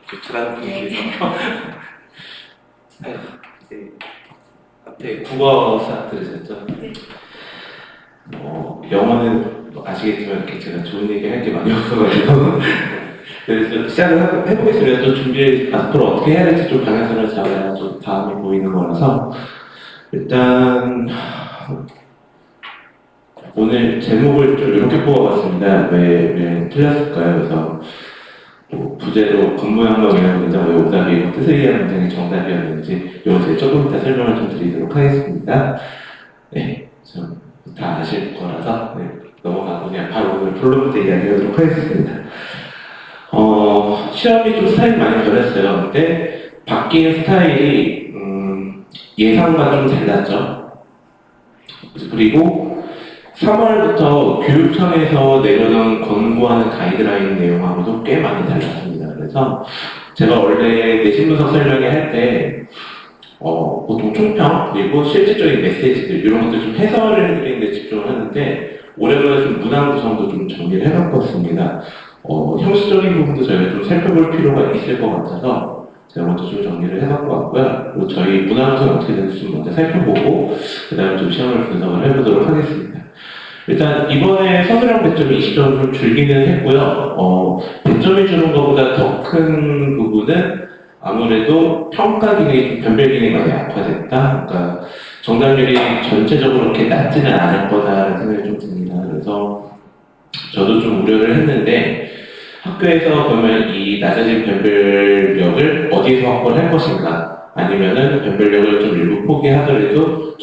조촐한 분위기에서 이제 앞에 국어 수업 들으셨죠? 네. 영어는 아시겠지만 이렇게 제가 좋은 얘기 할 게 많이 없어가지고 그래서 시작을 해보겠습니다. 또 준비 앞으로 어떻게 해야 될지 좀 방향성을 잡아야 좀 다음이 보이는 거라서 일단 오늘 제목을 좀 이렇게 뽑아봤습니다. 왜 틀렸을까요? 그래서 뭐 부제로 건무양망이라는 문장 왜 오답이고 뜻을 이해한 문장이 정답이었는지 이것을 조금 이따 설명을 좀 드리도록 하겠습니다. 네, 좀 다 아실 거라서 넘어가고 그냥 바로 오늘 본론부터 이야기하도록 하겠습니다. 시험이 좀 스타일이 많이 변했어요. 근데 바뀐 스타일이 예상과 좀 달랐죠. 그리고 3월부터 교육청에서 내려놓은 권고하는 가이드라인 내용하고도 꽤 많이 달랐습니다. 그래서 제가 원래 내신 분석 설명회 할 때 보통 총평 그리고 실질적인 메시지들 이런 것들 좀 해설을 해드리는 데 집중을 하는데 올해보다 좀 문항 구성도 좀 정리를 해봤습니다. 형식적인 부분도 저희가 좀 살펴볼 필요가 있을 것 같아서 제가 먼저 좀 정리를 해갖고 왔고요. 그리고 저희 문항 구성이 어떻게 되는지 좀 먼저 살펴보고 그 다음에 좀 시험을 분석을 해보도록 하겠습니다. 일단 이번에 서술형 배점이 20점을 좀 줄기는 했고요. 배점이 주는 것보다 더 큰 부분은 아무래도 평가 기능이 좀 변별 기능이 많이 악화됐다. 그러니까 정답률이 전체적으로 그렇게 낮지는 않을 거다라는 생각이 좀 듭니다. 그래서 저도 좀 우려를 했는데 학교에서 그러면 이 낮아진 변별력을 어디서 확보를 할 것인가 아니면은 변별력을 좀 일부 포기하더라도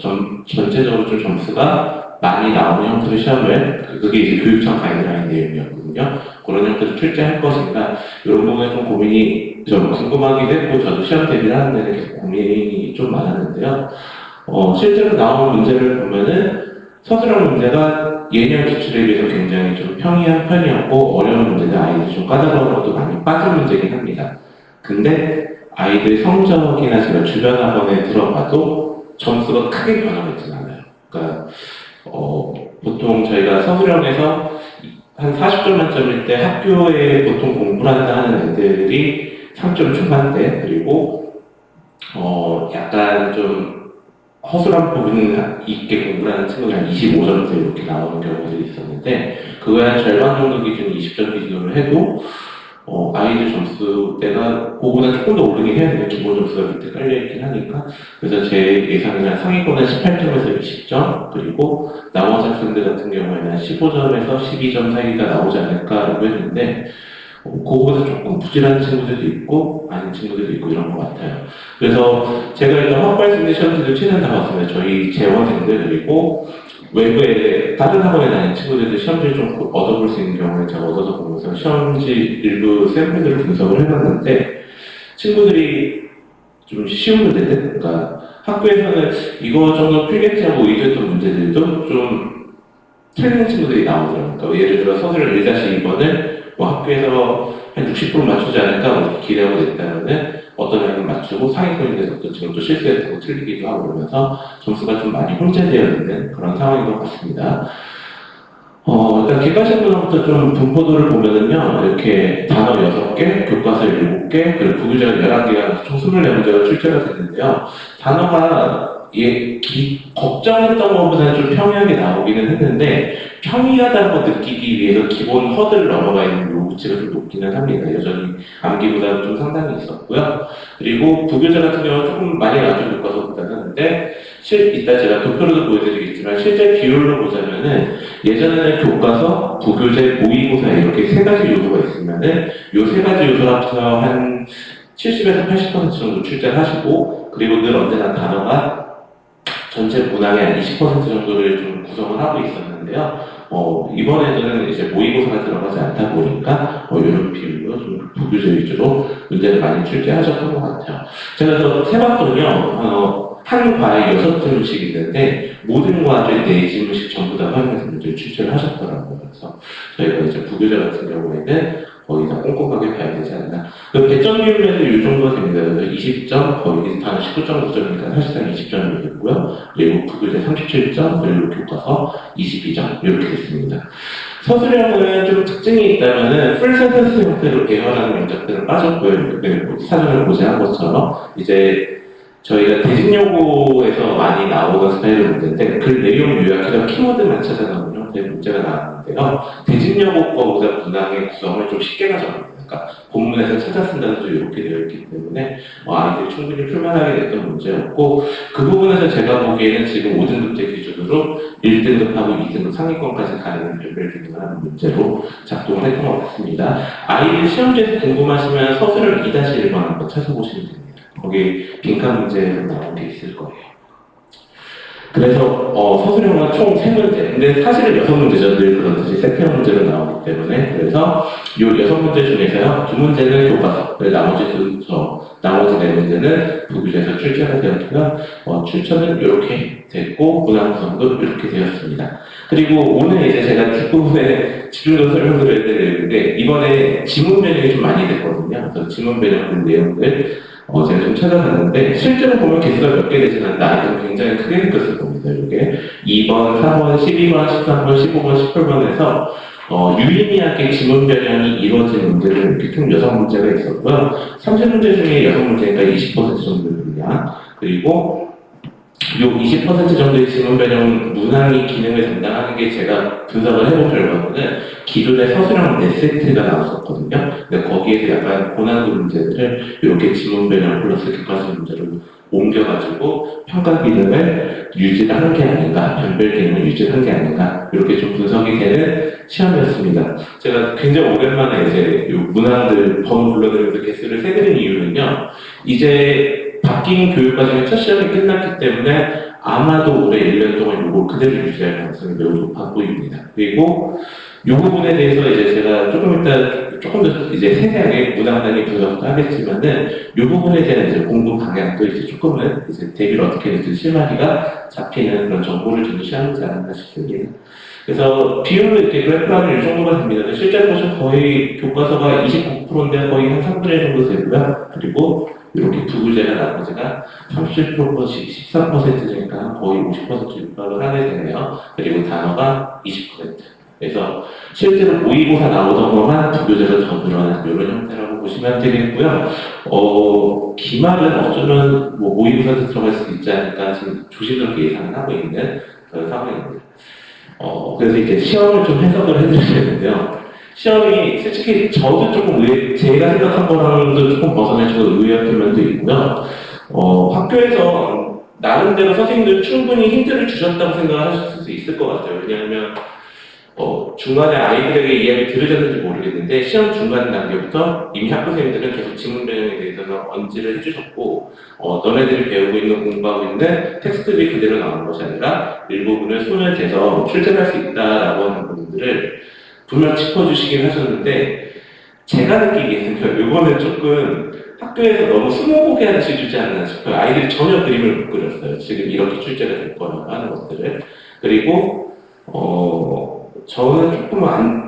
전체적으로 좀 점수가 많이 나오는 형태의 시험을 그게 이제 교육청 가이드라인 내용이었거든요. 그런 형태로 출제할 것인가 이런 부분에 좀 고민이 좀 궁금하기도 했고 저도 시험 대비를 하는 데는 계속 고민이 좀 많았는데요. 실제로 나온 문제를 보면은 서술형 문제가 예년 기출에 비해서 굉장히 좀 평이한 편이었고 어려운 문제는 아이들이 좀 까다로운 것도 많이 빠진 문제긴 합니다. 근데 아이들 성적이나 제가 주변 학원에 들어가도 점수가 크게 변화가 않아요. 그러니까 보통 저희가 서술형에서 한 40점 만점일 때 학교에 보통 공부를 한다 하는 애들이 3점 초반대 그리고 약간 좀 허술한 부분 있게 공부를 하는 친구가 한 25점대 이렇게 나오는 경우들이 있었는데 그거에 한 절반 정도 기준 20점 기준으로 해도 아이들 점수대가 그거보다 조금 더 오르긴 해야 돼요. 기본 점수가 밑에 깔려있긴 하니까. 그래서 제 예상에는 상위권은 18점에서 20점, 그리고 나머지 학생들 같은 경우에는 한 15점에서 12점 사이가 나오지 않을까라고 했는데, 그거보다 조금 부실한 친구들도 있고, 아닌 친구들도 있고, 이런 것 같아요. 그래서 제가 일단 확보할 수 있는 시험지들 최대한 다 봤습니다. 저희 재원생들, 그리고 외부에 다른 학원에 다니는 친구들도 시험지를 좀 얻어볼 수 있는 경우에 제가 얻어서 보면서 시험지 일부 샘플들을 분석을 해봤는데 친구들이 좀 쉬운 문제들, 그러니까 학교에서는 이거 정도 풀겠지 하고 의도했던 문제들도 좀 틀리는 친구들이 나오더라고요. 그러니까 예를 들어 서술형 1-2번을 뭐 학교에서 한 60% 맞추지 않을까 뭐 기대하고 됐다면은 어떤 애는 맞추고 상위권인데 어떤 친구도 실수했다고 틀리기도 하고 그러면서 점수가 좀 많이 혼재되어 있는 그런 상황인 것 같습니다. 일단 객관식분부터 좀 분포도를 보면은요, 이렇게 단어 6개, 교과서 7개, 그리고 부교재가 11개가 총 24문제가 출제가 됐는데요. 단어가 걱정했던 것보다는 좀 평이하게 나오기는 했는데 평이하다고 느끼기 위해서 기본 허들을 넘어가 있는 요구치가 좀 높기는 합니다. 여전히 암기보다는 좀 상당히 있었고요. 그리고 부교재 같은 경우는 조금 많이 나왔죠, 교과서보다는. 근데 이따 제가 도표로도 보여드리겠지만 실제 비율로 보자면은 예전에는 교과서, 부교재, 모의고사 이렇게 세 가지 요소가 있으면은 요 세 가지 요소를 합쳐서 한 70에서 80% 정도 출제를 하시고 그리고 늘 언제나 단어가 전체 문항의 한 20% 정도를 좀 구성을 하고 있었는데요. 이번에는 이제 모의고사가 들어가지 않다 보니까 이런 비율로 좀 부교재 위주로 문제를 많이 출제하셨던 것 같아요. 제가 저 세봤더니요, 한 과에 6질문씩 있는데 모든 과제 4질문씩 전부 다 활용해서 문제를 출제를 하셨더라고요. 그래서 저희가 이제 부교재 같은 경우에는 거의 다 꼼꼼하게 봐야 되지 않나. 그 배점 비율에도 이 정도가 됩니다. 그래서 20점, 거의 단 19.9점이니까 사실상 20점이 되고요. 그리고 부교재 37점, 그리고 교과서 22점 이렇게 됐습니다. 서술형은 좀 특징이 있다면은 풀 센텐스 형태로 배열하는 면접들은 빠졌고요. 사전을 고지한 것처럼 이제 저희가 대진여고에서 많이 나오는 스타일의 문제인데 그 내용 요약해서 키워드만 찾아 나오는 형태의 문제가 나왔는데요. 대진여고 거보다 문항의 구성을 좀 쉽게 가져갑니다. 그러니까 본문에서 찾아 쓴다도 이렇게 되어 있기 때문에 아이들이 충분히 풀만하게 됐던 문제였고 그 부분에서 제가 보기에는 지금 5등급제 기준으로 1등급하고 2등급 상위권까지 가는 별별 기능을 하는 문제로 작동을 했던 것 같습니다. 아이들 시험지에서 궁금하시면 서술형 2-1번 한번 찾아보시면 됩니다. 거기 빈칸 문제로 나온 게 있을 거예요. 그래서 서술형은 총 3문제. 근데 사실은 6문제죠. 늘 그렇듯이 세트형 문제로 나오기 때문에. 그래서 이 6문제 중에서요. 2문제는 교과서. 나머지 4문제는 부교재에서 출제가 되었고요. 출처는 이렇게 됐고 문항 구성도 이렇게 되었습니다. 그리고 오늘 이제 제가 뒷부분에 집중적으로 설명드릴 때는데 이번에 지문 변형이 좀 많이 됐거든요. 그래서 지문 변형 내용들 제가 좀 찾아봤는데 실제로 보면 개수가 몇 개 되지는 않는데 아이들은 굉장히 크게 느꼈을 겁니다. 이게 2번, 4번, 12번, 13번, 15번, 18번에서 유의미하게 지문 변형이 이루어진 문제는 이렇게 총 6문제가 있었고요. 30문제 중에 6문제니까 20% 정도입니다. 그리고 요 20% 정도의 지문 변형 문항이 기능을 담당하는 게 제가 분석을 해본 결과는 기존의 서술형 4세트가 나왔었거든요. 근데 거기에서 약간 고난도 문제들을 이렇게 지문 변형 플러스 교과서 문제로 옮겨가지고 평가 기능을 유지를 게 아닌가, 변별 기능을 유지를 게 아닌가 이렇게 좀 분석이 되는 시험이었습니다. 제가 굉장히 오랜만에 이제 요 문항들 번호 불러드리면서 개수를 세드린 이유는요. 이제 바뀐 교육과정의 첫 시험이 끝났기 때문에 아마도 올해 1년 동안 이걸 그대로 유지할 가능성이 매우 높아 보입니다. 그리고 이 부분에 대해서 이제 제가 조금 더 이제 세세하게 문항단위 분석도 하겠지만은 이 부분에 대한 이제 공부 방향도 이제 조금은 이제 대비를 어떻게 될지 실마리가 잡히는 그런 정보를 전수하지 않았나 싶습니다. 그래서 비율로 이렇게 그래프하면 이 정도가 됩니다. 실제로 보시면 거의 교과서가 29%인데 거의 한 3분의 1 정도 되고요. 그리고 이렇게 부교재가 나머지가 37%씩 13%니까 거의 50% 육박을 하게 되네요. 그리고 단어가 20%. 그래서 실제로 모의고사 나오던 것만 부교재가 더 늘어난 이런 형태라고 보시면 되겠고요. 기말은 어쩌면 모의고사도 들어갈 수도 있지 않을까 지금 조심스럽게 예상을 하고 있는 그런 상황입니다. 그래서 이제 시험을 좀 해석을 해드리는데요. 시험이 솔직히 저도 조금 제가 생각한 거랑도 조금 벗어나서 의외였던 면도 있고요. 학교에서 나름대로 선생님들 충분히 힌트를 주셨다고 생각하실 수 있을 것 같아요. 왜냐하면 중간에 아이들에게 이야기 들으셨는지 모르겠는데 시험 중간 단계부터 이미 학교 선생님들은 계속 지문 변형에 대해서는 언지를 해주셨고 너네들이 배우고 있는 공부하고 있는 텍스트들이 그대로 나오는 것이 아니라 일부분을 손을 대서 출제할 수 있다라고 하는 부분들을 분명 짚어주시긴 하셨는데 제가 느끼기에는 이거는 조금 학교에서 너무 스무고개 하듯이 주지 않나 싶어요. 아이들이 전혀 그림을 못 그렸어요. 지금 이렇게 출제가 될 거라고 하는 것들을. 그리고 저는 조금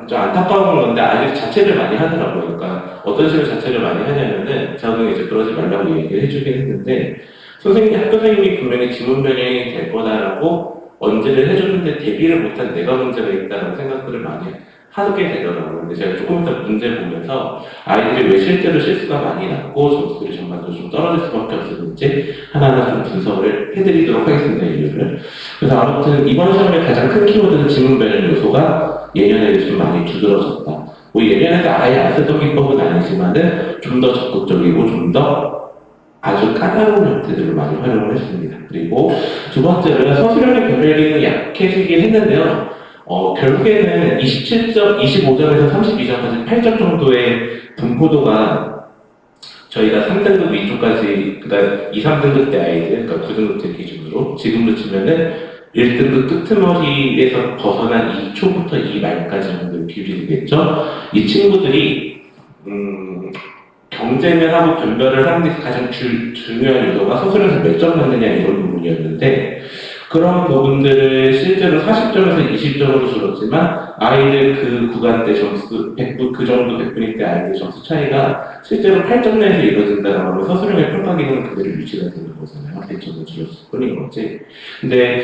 좀 안타까운 건데 아이들이 자체를 많이 하더라고요. 그러니까 어떤 식으로 자체를 많이 하냐면은 저는 이제 그러지 말라고 얘기를 해주긴 했는데 학교 선생님이 분명히 지문 변형이 될 거다라고 언제를 해줬는데 대비를 못한 내가 문제가 있다는 생각들을 많이 하게 되더라고요. 근데 제가 조금 이따 문제 보면서 아이들이 왜 실제로 실수가 많이 났고 점수들이 전반적으로 좀 떨어질 수밖에 없었는지 하나하나 좀 분석을 해드리도록 하겠습니다. 이유를. 그래서 아무튼 이번 시험의 가장 큰 키워드는 지문 변형 요소가 예년에 비해 좀 많이 두드러졌다. 예년에도 아예 안 쓰던 기법은 아니지만은 좀 더 적극적이고 좀 더 아주 까다로운 형태들을 많이 활용을 했습니다. 그리고 두 번째는 서술형의 변별기능이 약해지긴 했는데요. 결국에는 27점, 25점에서 32점까지 8점 정도의 분포도가 저희가 3등급 위쪽까지, 그러니까 2, 3등급 대 아이들, 그러니까 9등급 대 기준으로 지금으로 치면은 1등급 끄트머리에서 벗어난 2초부터 2말까지 정도 비율이 되겠죠. 이 친구들이 경쟁을 하고 변별을 하는 데 가장 중요한 요소가 서술에서 몇 점 받느냐 이런 부분이었는데 그런 부분들을 실제로 40점에서 20점으로 줄었지만 아이들 그 구간 때 점수 100분, 그 정도 100분일 때 아이들 점수 차이가 실제로 8점 내에서 이루어진다는 하면 서술형의 평가 기능은 그대로 유지가 되는 거잖아요. 100점을 줄였을 뿐인 거지. 근데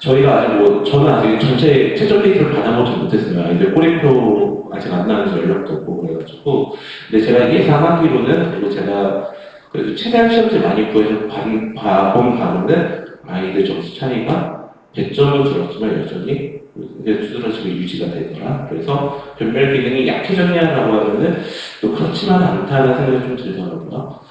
저희가 아직 저는 아직 전체 최종 데이터를 받아보지 못했어요. 아이들 꼬리표 아직 안 나는지 연락도 없고 그래가지고. 근데 제가 예상하기로는, 그리고 제가 그래도 최대한 시험지 많이 구해서 본 바로는 아이들 점수 차이가 100점은 들었지만 여전히 이제 두드러지고 유지가 되더라. 그래서 변별 기능이 약해졌냐라고 하면은 또 그렇지만 않다는 생각이 좀 들더라고요.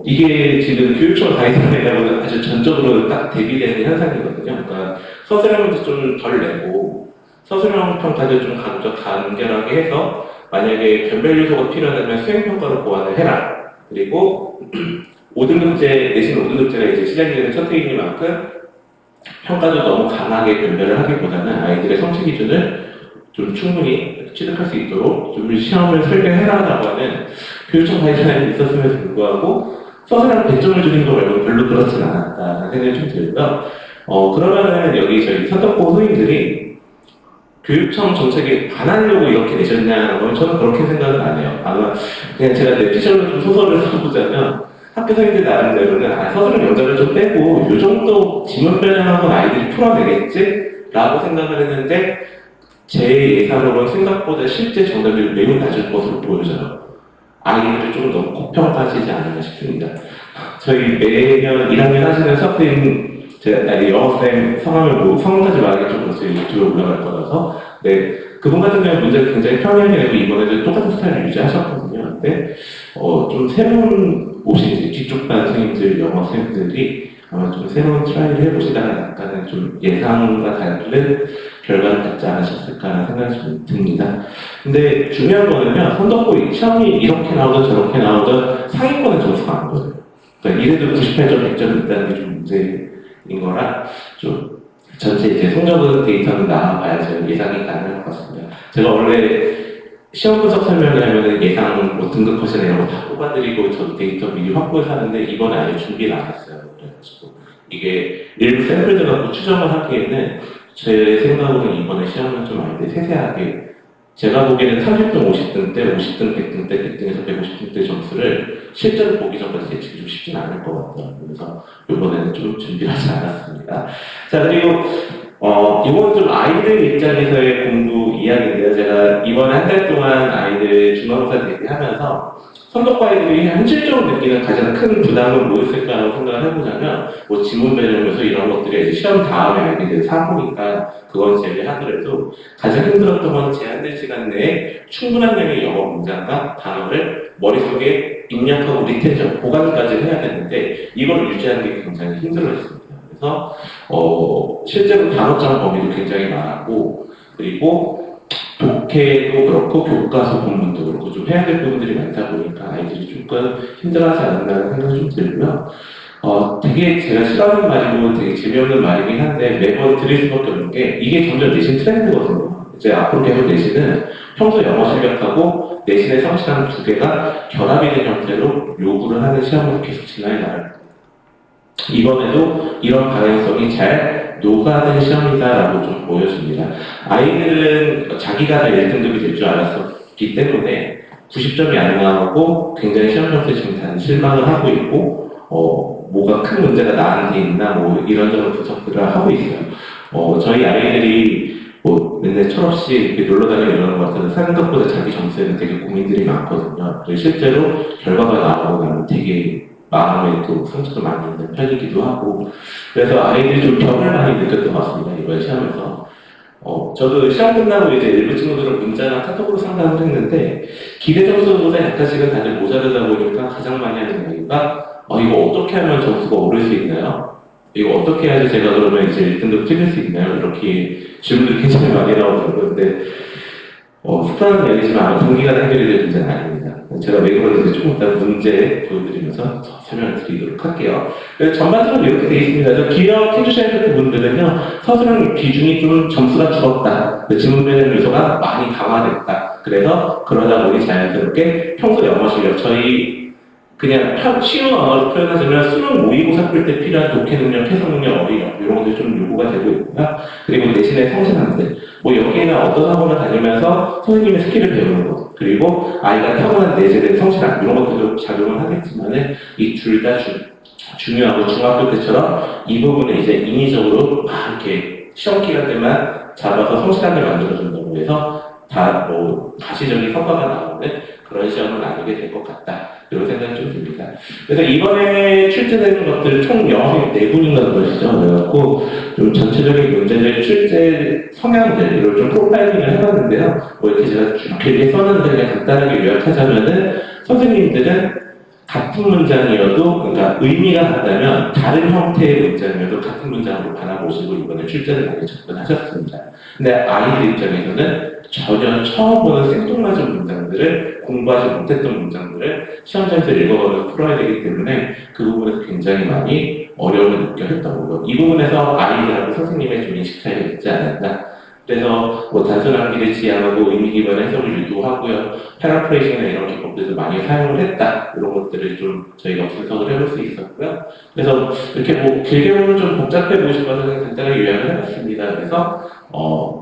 이게 지금 교육청 가이드라인하고는 아주 전적으로 딱 대비되는 현상이거든요. 그러니까 서술형도 좀 덜 내고 서술형 평가를 좀 간결하게 해서 만약에 변별 요소가 필요하다면 수행평가로 보완을 해라. 그리고 5등급제, 내신 5등급제가 이제 시작이 되는 첫 해이니만큼 평가도 너무 강하게 변별을 하기보다는 아이들의 성취 기준을 좀 충분히 취득할 수 있도록 좀 시험을 설계해라라고 하는 교육청 가이드라인이 있었음에도 불구하고 서술형 100점을 줄인 거 말고 별로 그렇진 않았다는 생각이 좀 들고요. 그러면은 여기 저희 선덕고 후임들이 교육청 정책에 반하려고 이렇게 내셨냐라고 저는 그렇게 생각은 안 해요. 아마 그냥 제가 뇌피셜로 좀 소설을 써보자면 학교생들 나름대로는 서술형 영역을 좀 빼고 이 정도 지문 변형하고는 아이들이 풀어내겠지? 라고 생각을 했는데 제 예상으로는 생각보다 실제 정답이 매우 낮을 것으로 보여져요. 아이들을 조금 너무 고평가하시지 않았나 싶습니다. 저희 매년 1학년 하시는 수학생, 제가 영어쌤 성함을 성함까지 말하기 좀 벌써 유튜브에 올라갈 거라서, 네, 그분 같은 경우는 문제를 굉장히 평이하게 내고 이번에도 똑같은 스타일을 유지하셨거든요. 근데 좀 새로운 오신 이제 뒤쪽 반 선생님들, 영어 선생님들이 아마 좀 새로운 트라이를 해보시다가 약간은 좀 예상과 다른 결과를 갖지 않으셨을까라는 생각이 좀 듭니다. 근데 중요한 거는요, 선덕고 시험이 이렇게 나오든 저렇게 나오든 상위권의 점수가 안 거예요. 그러니까 이래도 98점, 100점 있다는 게 좀 문제인 거라 좀 전체 이제 성적은 데이터는 나와봐야지 예상이 가능할 것 같습니다. 제가 원래 시험 분석 설명을 하면 예상 등급 컷이나 이런 거 다 뽑아드리고 저도 데이터 미리 확보해서 하는데 이번에 아예 준비를 안 했어요. 그래가지고 이게 일부 샘플들 갖고 추정을 하기에는 제 생각으로는 이번에 시험은 좀 아닌데 세세하게 제가 보기에는 30등, 50등 때, 50등, 100등 때, 100등에서 150등 때 점수를 실제로 보기 전까지 예측이 좀 쉽진 않을 것 같아요. 그래서 이번에는 좀 준비를 하지 않았습니다. 자, 그리고 이번 좀 아이들 입장에서의 공부 이야기인데요. 제가 이번 한 달 동안 아이들 중간고사 대비하면서 선덕고 아이들이 현실적으로 느끼는 가장 큰 부담은 뭐였을까라고 생각을 해보자면 뭐 지문 변형 요소 이런 것들이 이제 시험 다음에 아이들이 사고니까 그건 제외하더라도 가장 힘들었던 건 제한된 시간 내에 충분한 양의 영어 문장과 단어를 머릿속에 입력하고 리텐션, 보관까지 해야 되는데 이걸 유지하는 게 굉장히 힘들었습니다. 그래서 실제로 단어장 범위도 굉장히 많았고 그리고 독해도 그렇고 교과서 본문도 그렇고 좀 해야 될 부분들이 많다 보니까 아이들이 조금 힘들어하지 않았나는 생각이 좀 들고요. 되게 제가 싫어하는 말이고 되게 재미없는 말이긴 한데 매번 드릴 수밖에 없는 게 이게 점점 내신 트렌드거든요. 이제 앞으로 계속 내신은 평소 영어 실력하고 내신의 성실한 두 개가 결합이 된 형태로 요구를 하는 시험으로 계속 진행해 나갈 겁니다. 이번에도 이런 가능성이 잘 녹아든 시험이다라고 좀 보여집니다. 아이들은 자기가 다 1등급이 될 줄 알았었기 때문에 90점이 안 나오고 굉장히 시험 점수에 지금 다들 실망을 하고 있고 뭐가 큰 문제가 나한테 있나 뭐 이런저런 분석들을 하고 있어요. 저희 아이들이 뭐 맨날 철없이 이렇게 놀러다니고 이러는 것 같아서 생각보다 자기 점수에는 되게 고민들이 많거든요. 그리고 실제로 결과가 나오고 나면 되게 마음에 또 상처가 많이 있는 편이기도 하고 그래서 아이들이 좀 벽을 많이 느꼈던 것 같습니다. 이번 시험에서 저도 시험 끝나고 이제 일부 친구들은 문자나 카톡으로 상담을 했는데 기대 점수보다 약간씩은 다들 모자르다 보니까 가장 많이 하는 이야기가 이거 어떻게 하면 점수가 오를 수 있나요? 이거 어떻게 해야지 제가 그러면 이제 1등급 찍을 수 있나요? 이렇게 질문들이 굉장히 많이 나오더라고요. 근데 습관은 이야기지만 아마 동기가 해결이 될 문제는 아닙니다. 제가 왜 그러는지 조금 이따 문제 보여드리면서 설명을 드리도록 할게요. 전반적으로 이렇게 되어 있습니다. 기억해 주셔야 될 부분들은요, 서술형 기준이 좀 점수가 줄었다. 지문 변형 요소가 많이 강화됐다. 그래서 그러다 보니 자연스럽게 평소 영어 실력, 저희 그냥 쉬운 언어로 표현하자면 수능 모의고사 풀 때 필요한 독해 능력, 해석 능력, 어휘력 이런 것들이 좀 요구가 되고 있고요. 그리고 내신의 성실함들, 뭐 여기에는 어떤 학원을 다니면서 선생님의 스킬을 배우는 것, 그리고 아이가 타고난 내재된 성실함 이런 것들도 작용을 하겠지만은 이 둘 다 중요하고 중학교 때처럼 이 부분을 이제 인위적으로 막 이렇게 시험 기간 때만 잡아서 성실하게 만들어준다고 해서 다 뭐 가시적인 성과가 나오는 그런 시험은 아니게 될 것 같다. 이런 생각이 좀 듭니다. 그래서 이번에 출제되는 것들 총 영어생이 4분인가 그러시죠. 그래갖고 좀 전체적인 문제적 출제 성향들을 좀 프로파일링을 해봤는데요. 뭐 이렇게 제가 쭉 길게 써놨는데 그냥 간단하게 요약하자면은 선생님들은 같은 문장이어도, 그러니까 의미가 같다면 다른 형태의 문장이어도 같은 문장으로 바라보시고 이번에 출제를 많이 접근하셨습니다. 근데 아이들 입장에서는 전혀 처음 보는 생뚱맞은 문장들을 공부하지 못했던 문장들을 시험장에서 읽어보면서 풀어야 되기 때문에 그 부분에서 굉장히 많이 어려움을 느껴했던 거고, 이 부분에서 아이들하고 선생님의 좀 인식 차이가 있지 않았나. 그래서 뭐 단순한 길을 지향하고 의미 기반의 해석을 유도하고요. 패러프레이징이나 이런 기법들도 많이 사용을 했다. 이런 것들을 좀 저희가 분석을 해볼 수 있었고요. 그래서 이렇게 뭐 길게 보면 좀 복잡해 보시거나 간단하게 요약을 해봤습니다. 그래서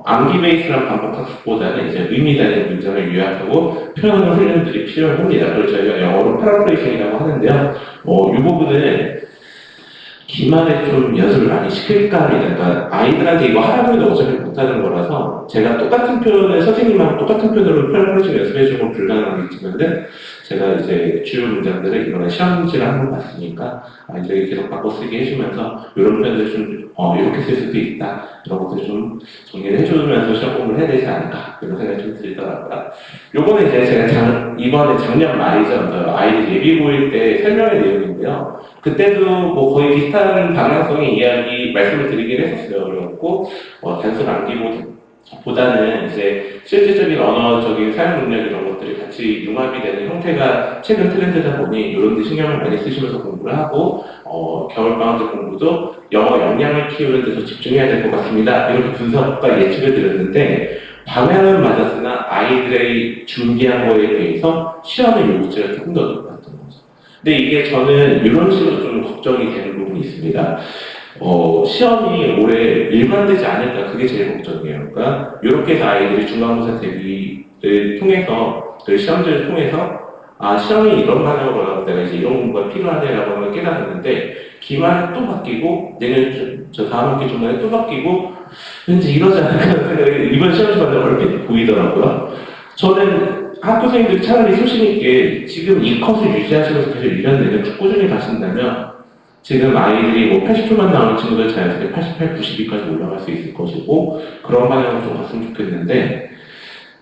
암기 베이스랑 반복 학습보다는 이제 의미 다는 문장을 요약하고 표현하는 훈련들이 필요합니다. 그걸 저희가 영어로 패러프레이징이라고 하는데요. 이 부분은 기말에 좀 연습을 많이 시킬까 합니다. 그러니까 아이들한테 이거 하라고 해도 어차피 못하는 거라서 제가 똑같은 표현을 선생님하고 똑같은 표현으로 패러프레이징 연습해주면 불가능하겠지만은 제가 이제 주요 문장들을 이번에 시험지를 한번 봤으니까 아이들에게 계속 바꿔 쓰게 해주면서 이런 표현들 좀 이렇게 쓸 수도 있다 이런 것들 좀 정리를 해주면서 시험 공부를 해야 되지 않을까 이런 생각이 좀 들더라고요. 요거는 이제 제가 이번에 작년 말이죠. 아이들 예비고일 때 설명의 내용인데요. 그때도 뭐 거의 비슷한 방향성의 이야기 말씀을 드리긴 했었어요. 그래갖고 단순 암기보다는 이제 실질적인 언어적인 사용 능력 이런 것들이 같이 융합이 되는 형태가 최근 트렌드다 보니 이런 데 신경을 많이 쓰시면서 공부를 하고 겨울방학 때 공부도 영어 역량을 키우는 데서 집중해야 될 것 같습니다. 이렇게 분석과 예측을 드렸는데 방향은 맞았으나 아이들의 준비한 거에 대해서 시험의 요구치가 조금 더 높았던 거죠. 근데 이게 저는 이런 식으로 좀 걱정이 되는 부분이 있습니다. 시험이 올해 일관되지 않을까 그게 제일 걱정이에요. 그러니까 이렇게 해서 아이들이 중간고사 대비를 통해서 그 시험지를 통해서 시험이 이런 방향으로 가고 내가 이제 이런 공부가 필요하네라고 하는 걸 깨달았는데 기말은 또 바뀌고 내년 저 다음 학기 중간에 또 바뀌고 왠지 이러지 않을까 하는 생각이 이번 시험지 받는 얼핏 보이더라고요. 저는 학교 선생님들 차라리 소신있게 지금 이 컷을 유지하시면서 계속 1년 내내 쭉 꾸준히 가신다면 지금 아이들이 뭐 80초만 나오는 친구들 자연스럽게 88, 92까지 올라갈 수 있을 것이고 그런 방향으로 좀 갔으면 좋겠는데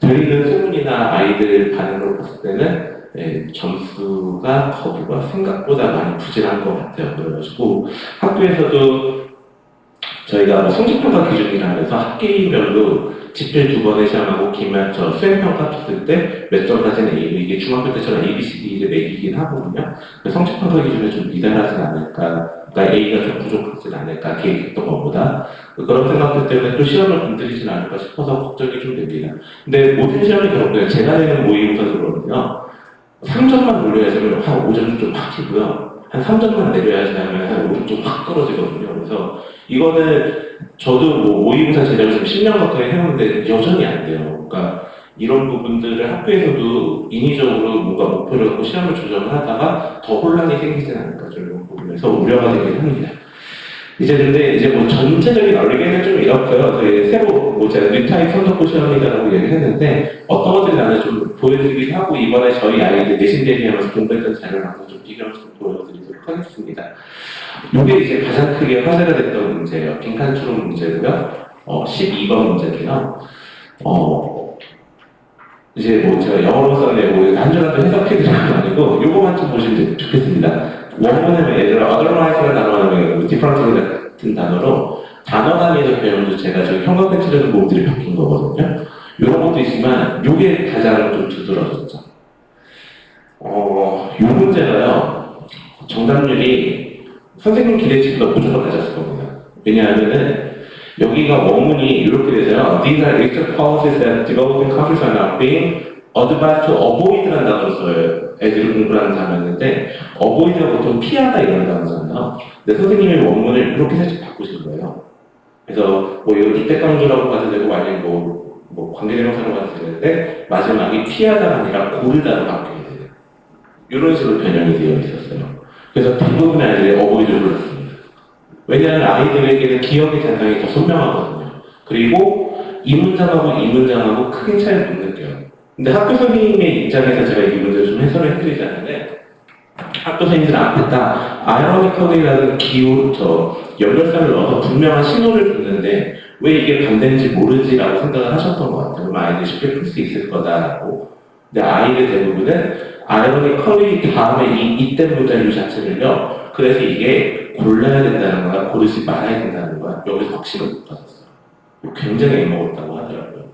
들리는 소문이나 아이들 반응을 봤을 때는 점수가 커브가 생각보다 많이 부진한 것 같아요. 그래가지고 학교에서도 저희가 뭐 성적평가 기준이라 해서 학기별로 집필 2번에 시험하고 수행평가 줬을 때 몇 점까지는 A, 이게 중학교 때처럼 A, B, C, D를 매기긴 하거든요. 성적평가 기준에 좀 미달하진 않을까, 그러니까 A가 좀 부족하진 않을까, 계획했던 것보다. 그런 생각들 때문에 또 시험을 건드리진 않을까 싶어서 걱정이 좀 됩니다. 근데 모든 시험이 그렇고요. 제가 내는 모의고사들은요, 3점만 올려야지 하면 한 5점 좀 확 튀고요. 한 3점만 내려야지 하면 한 5점 좀 확 떨어지거든요. 그래서 이거는 저도 뭐 모의고사 제작을 좀 10년 가까이 해오는데 여전히 안 돼요. 그러니까 이런 부분들을 학교에서도 인위적으로 뭔가 목표를 갖고 시험을 조정을 하다가 더 혼란이 생기지 않을까 이런 부분에서 우려가 되긴 합니다. 근데 뭐 전체적인 얼리게는 좀 이렇고요. 저희 새로 뭐 제가 뉴타입 선덕고 시험이다라고 얘기했는데 어떤 것들이 나는 좀 보여드리기도 하고 이번에 저희 아이들 내신 대비하면서 공부했던 자료를 한번 좀 비교해서 좀 보여드리도록 하겠습니다. 이게 이제 가장 크게 화제가 됐던 문제예요. 빈칸 추론 문제고요. 12번 문제인데요. 이제 뭐 제가 영어로 써내고 한 줄라도 해석해드리는 건 아니고 요거만 좀 보시면 좋겠습니다. 원문은 예를 들어 otherwise라는 단어는 differently 같은 단어로 단어 단위에서 배우면서 제가 저기 형광펜 칠하는 부분들이 바뀐 거거든요. 이런 것도 있지만 요게 가장 좀 두드러졌죠. 요 문제가요. 정답률이 선생님 기대치보다 무조건 낮았을 겁니다. 왜냐하면은 여기가 원문이 이렇게 되잖아요. These are exact policies that developing countries are now being advised to avoid라는 단어를 써요. 애들이 공부하는 단어였는데 avoid가 보통 피하다 이런 단어잖아요. 근데 선생님이 원문을 이렇게 살짝 바꾸신 거예요. 그래서 뭐 이때 강조라고 봐도 되고 아니면 뭐 관계대명사로 봐도 되는데 마지막이 피하다가 아니라 고르다로 바뀌어야 돼요. 이런 식으로 변형이 되어 있었어요. 그래서 대부분의 아이들이 어버이를 불렀습니다. 왜냐하면 아이들에게는 기억의 잔상이 더 선명하거든요. 그리고 이 문장하고 이 문장하고 크게 차이를 못 느껴요. 근데 학교 선생님의 입장에서 제가 이 문제를 좀 해설을 해드리자면 학교 선생님들 앞에다 아이러니컬이라는 기호, 연결선을 넣어서 분명한 신호를 줬는데 왜 이게 반대인지 모르지라고 생각을 하셨던 것 같아요. 그럼 아이들이 쉽게 풀 수 있을 거다라고. 근데 아이들 대부분은 아이러니컬이 다음에 이때 문장 이 자체를요. 그래서 이게 골라야 된다는 거야, 고르지 말아야 된다는 거야. 여기서 확신을 못 받았어요. 굉장히 애먹었다고 하더라고요.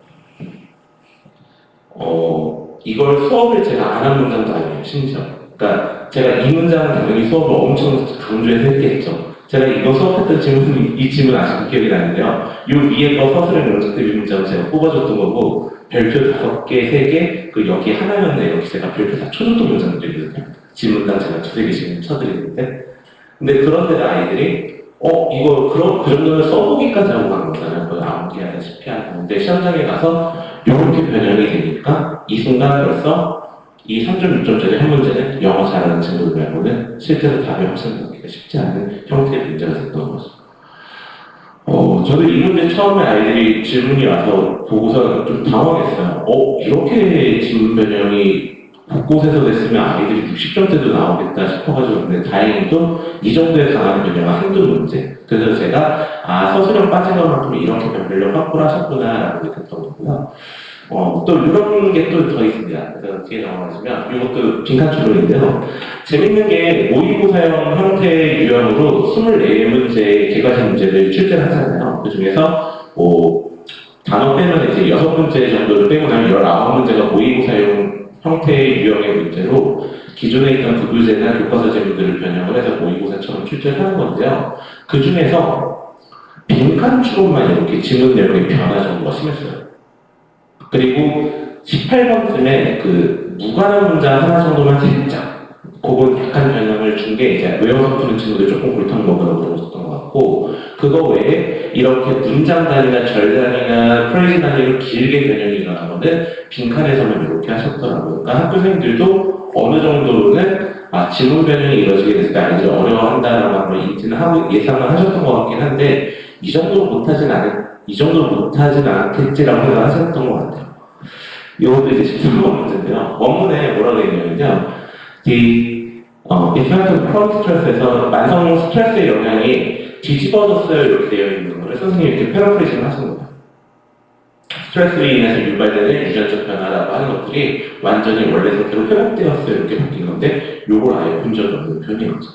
이걸 수업을 제가 안 한 문장도 아니에요, 심지어. 그러니까 제가 이 문장은 당연히 수업을 엄청 강조해서 했겠죠. 제가 이거 수업했던 질문, 이 질문 아직도 기억이 나는데요. 이 위에 거 서술의 명작들 이 문장을 제가 뽑아줬던 거고, 별표 5개, 3개, 그 여기 하나였네. 여기 제가 별표 다 쳐줬던 문장들이거든요. 질문당 제가 2-3개씩 쳐드리는데. 근데 그런데 아이들이, 이거, 그 정도는 써보기까지 하고 간 거잖아요. 그걸 암기하다시피 하는데, 시험장에 가서 이렇게 변형이 되니까, 이 순간 벌써 이 3.6점짜리 한 문제는 영어 잘하는 친구들 말고는 실제로 답이 확산하기가 쉽지 않은 형태의 문제가 됐던 거죠. 저도 이 문제 처음에 아이들이 질문이 와서 보고서 좀 당황했어요. 이렇게 질문 변형이 곳곳에서 됐으면 아이들이 60점대도 나오겠다 싶어가지고, 근데 다행히도 이 정도의 강한 변형은 한두 문제. 그래서 제가, 서술형 빠진 것만큼 이렇게 변별력 확보를 하셨구나라고 느꼈던 거고요. 또 이런 게 또 더 있습니다. 그래서 뒤에 넘어가시면 이것도 빈칸 추론인데요. 재밌는 게 모의고사형 형태의 유형으로 24문제의 개괄식 문제를 출제를 하잖아요. 그 중에서 단어 빼면 이제 6문제 정도를 빼고 나면 19문제가 모의고사형 형태의 유형의 문제로 기존에 있던 구교재나 교과서 제문들을 변형을 해서 모의고사처럼 출제를 하는 건데요. 그 중에서 빈칸 추론만 이렇게 지문 내용이 변화적으로 심했어요. 그리고 18번쯤에 그 무관한 문장 하나 정도만 살짝 그건 약간 변형을 준 게 이제 외워서 푸는 친구들 조금 골탕 먹으라고 그러셨던 것 같고, 그거 외에 이렇게 문장 단위나 절 단위나 프레이즈 단위로 길게 변형이 일어나거든 빈칸에서만 이렇게 하셨더라고요. 그러니까 학교 생들도 어느 정도로는 질문 변형이 이루어지게 됐을 때 아이들이 어려워한다라는 걸 인지는 하고 예상을 하셨던 것 같긴 한데 이 정도 못하진 않겠지라고 생각하셨던 것 같아요. 이것도 이제 13번 문제인데요. 원문에 뭐라고 되어 있냐면요. Effect chronic stress에서 만성 스트레스의 영향이 뒤집어졌어요 이렇게 되어 있는 거를 선생님이 이렇게 패러프레이징을 하신 거예요. 스트레스로 인해서 유발되는 유전적 변화라고 하는 것들이 완전히 원래 상태로 회복되었어요 이렇게 바뀐 건데 요걸 아예 본 적이 없는 편이었죠.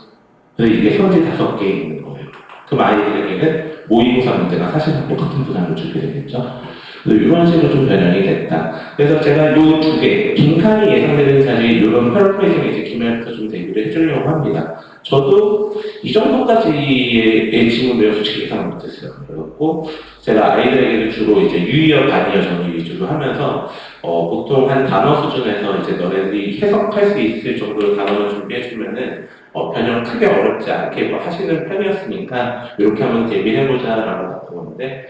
그래서 이게 선지 5개에 있는 거예요. 그럼 아이들에게는 모의고사 문제가 사실은 똑같은 부담을 주게 되겠죠. 이런 식으로 좀 변형이 됐다. 그래서 제가 이 2개, 빈칸이 예상되는 자리에 이런 패러프레이징을 이제 김혜부터 좀 대비를 해주려고 합니다. 저도 이 정도까지의 질문 내용 솔직히 예상 못했어요. 그래갖고 제가 아이들에게는 주로 이제 유의어, 반의어 정리 위주로 하면서 보통 한 단어 수준에서 이제 너네들이 해석할 수 있을 정도의 단어를 준비해주면은 변형 크게 어렵지 않게 하시는 편이었으니까 이렇게 한번 대비해보자라고 봤던 건데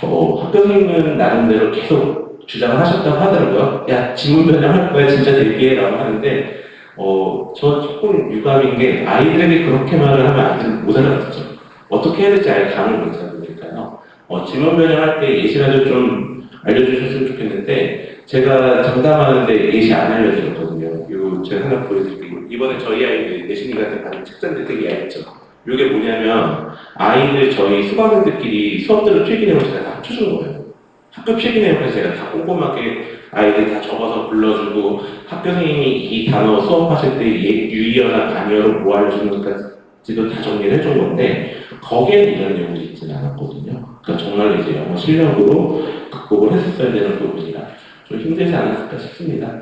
학교 선생님은 나름대로 계속 주장을 하셨다고 하더라고요. 야, 지문 변형할 거야 진짜 대비해라고 하는데 저 조금 유감인 게 아이들에게 그렇게 말을 하면 아이들은 못 알아듣죠. 어떻게 해야 될지 아예 감을 못 잡으니까요. 지문 변형할 때 예시라도 좀 알려주셨으면 좋겠는데 제가 장담하는데 예시 안 알려드렸거든요. 이거 제가 하나 보여드릴게요. 이번에 저희 아이들 내신이한테 받은 책자인데 되게 얇죠. 이게 뭐냐면 아이들 저희 수강생들끼리 수업들을 필기내용을 제가 다 합쳐준 거예요. 학교 필기내용을 제가 다 꼼꼼하게 아이들 다 적어서 불러주고 학교 선생님이 이 단어 수업하실 때 유의어나 반의어로 뭐 알려주는지도 다 정리를 해준 건데 거기에는 이런 내용이 있지는 않았거든요. 그러니까 정말 이제 영어 실력으로 극복을 했었어야 되는 부분이라 좀 힘들지 않았을까 싶습니다.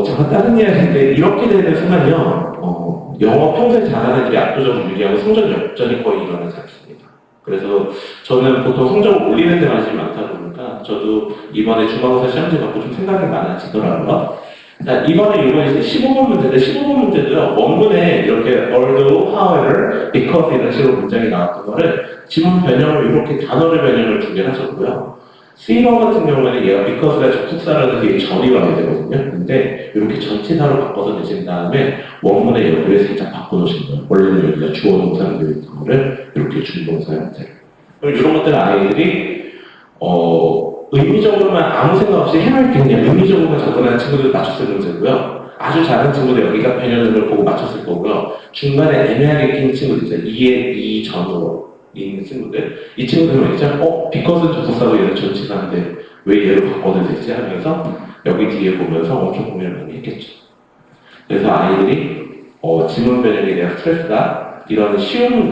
제가 다른 이야기인데 이렇게 되는 순간요, 영어 평소에 잘하는 애들이 압도적으로 유리하고 성적 역전이 거의 일어나지 않습니다. 그래서 저는 보통 성적을 올리는 데 관심이 많다 보니까 저도 이번에 중간고사 시험지 갖고 좀 생각이 많아지더라고요. 자, 이번에 이제 15번 문제인데 15번 문제도요, 원문에 이렇게 although, however, because 이런 식으로 문장이 나왔던 거를 지문 변형을 이렇게 단어를 변형을 2개 하셨고요. C러 같은 경우에는 얘가 비커스가 접속사라서 되게 절이 와야 되거든요. 근데 이렇게 전치사로 바꿔서 내신 다음에 원문의 여기를 살짝 바꿔놓으신 거예요. 원래는 여기가 주어 동사로 되어 있는 거를 이렇게 준동사 형태로. 그럼 이런 것들은 아이들이 의미적으로만 아무 생각 없이 해맑게 그냥 의미적으로만 접근하는 친구들 맞췄을 문제고요. 아주 작은 친구들 여기가 변형을 보고 맞췄을 거고요. 중간에 애매하게 낀 친구들 있죠. 이 전으로 있는 친구들. 이 친구들은 있죠. 비컷은 접속사고 얘는 전치사인데 왜 얘를 바꿔도 되지 하면서 여기 뒤에 보면서 엄청 고민을 많이 했겠죠. 그래서 아이들이 지문 변형에 대한 스트레스가 이런